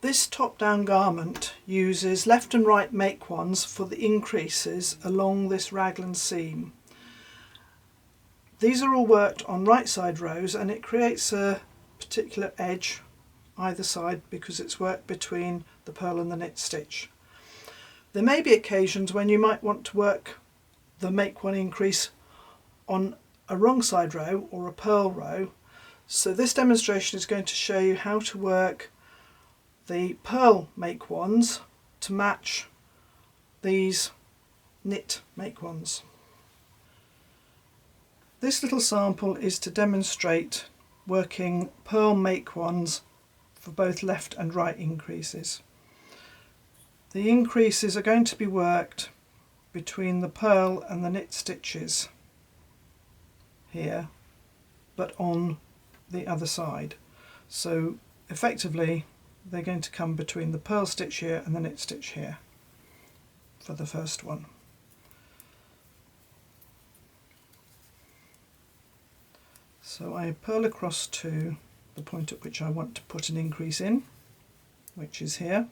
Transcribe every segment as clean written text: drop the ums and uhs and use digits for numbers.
This top-down garment uses left and right make-ones for the increases along this raglan seam. These are all worked on right side rows, and it creates a particular edge either side because it's worked between the purl and the knit stitch. There may be occasions when you might want to work the make one increase on a wrong side row or a purl row, so this demonstration is going to show you how to work the purl make ones to match these knit make ones. This little sample is to demonstrate working purl make ones for both left and right increases. The increases are going to be worked between the purl and the knit stitches here, but on the other side. So effectively they're going to come between the purl stitch here and the knit stitch here for the first one. So I purl across to the point at which I want to put an increase in, which is here.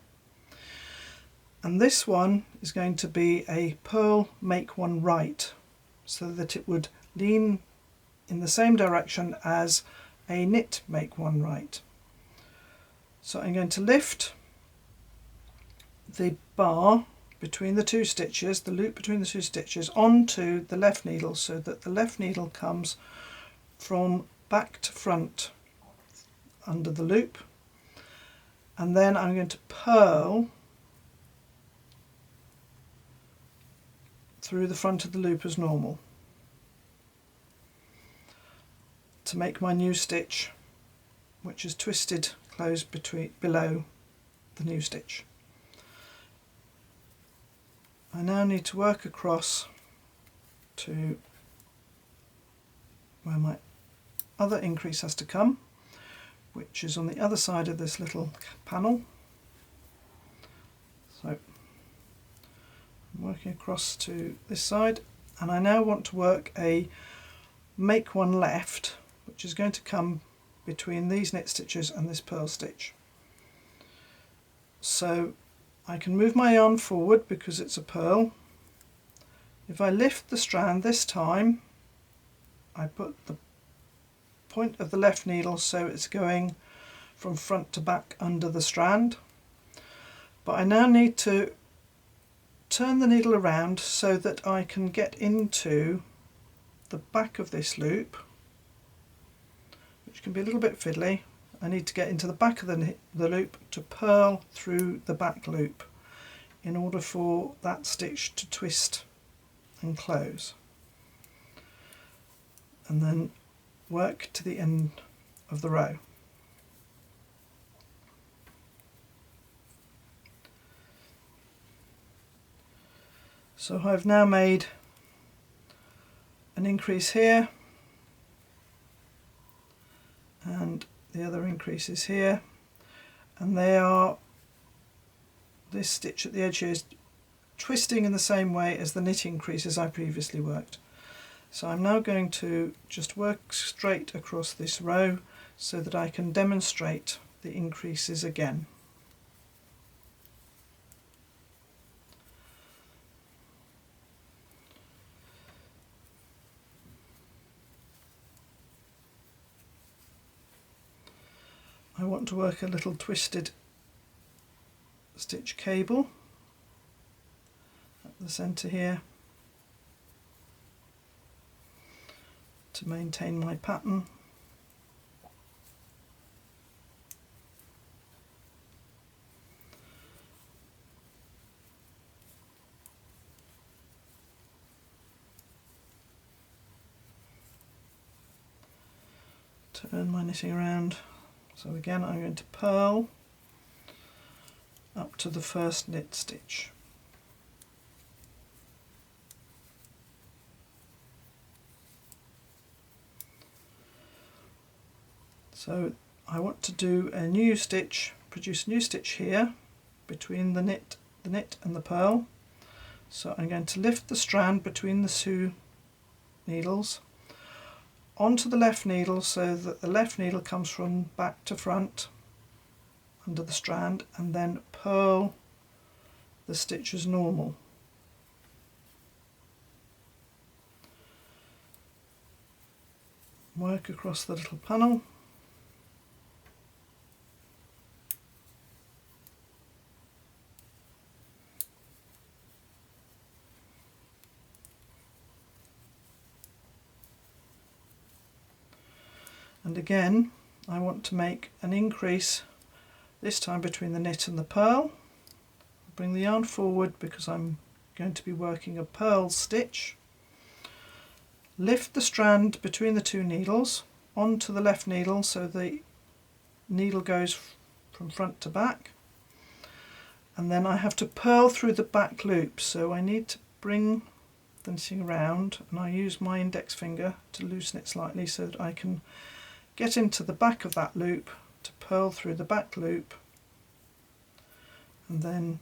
And this one is going to be a purl make one right, so that it would lean in the same direction as a knit make one right. So I'm going to lift the bar between the two stitches, the loop between the two stitches, onto the left needle so that the left needle comes from back to front under the loop, and then I'm going to purl through the front of the loop as normal to make my new stitch, which is twisted close below the new stitch. I now need to work across to where my other increase has to come, which is on the other side of this little panel. So I'm working across to this side, and I now want to work a make one left, which is going to come between these knit stitches and this purl stitch. So I can move my yarn forward because it's a purl. If I lift the strand this time, I put the point of the left needle so it's going from front to back under the strand, but I now need to turn the needle around so that I can get into the back of this loop, which can be a little bit fiddly. I need to get into the back of the loop to purl through the back loop in order for that stitch to twist and close, and then work to the end of the row. So I've now made an increase here, and the other increase is here, and they are, this stitch at the edge here is twisting in the same way as the knit increases I previously worked. So I'm now going to just work straight across this row so that I can demonstrate the increases again. I want to work a little twisted stitch cable at the centre here to maintain my pattern. Turn my knitting around. So again I'm going to purl up to the first knit stitch. So I want to do a new stitch, produce a new stitch here between the knit and the purl. So I'm going to lift the strand between the two needles onto the left needle so that the left needle comes from back to front under the strand and then purl the stitch as normal. Work across the little panel. And again, I want to make an increase, this time between the knit and the purl. Bring the yarn forward because I'm going to be working a purl stitch. Lift the strand between the two needles onto the left needle so the needle goes from front to back. And then I have to purl through the back loop, so I need to bring the knitting around, and I use my index finger to loosen it slightly so that I can get into the back of that loop to purl through the back loop and then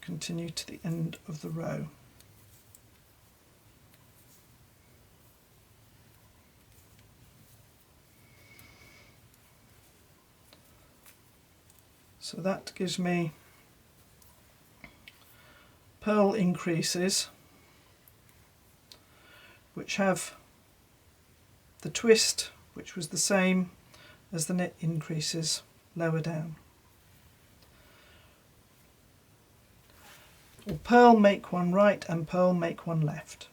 continue to the end of the row. So that gives me purl increases which have the twist, which was the same as the knit increases lower down. Or purl make one right and purl make one left.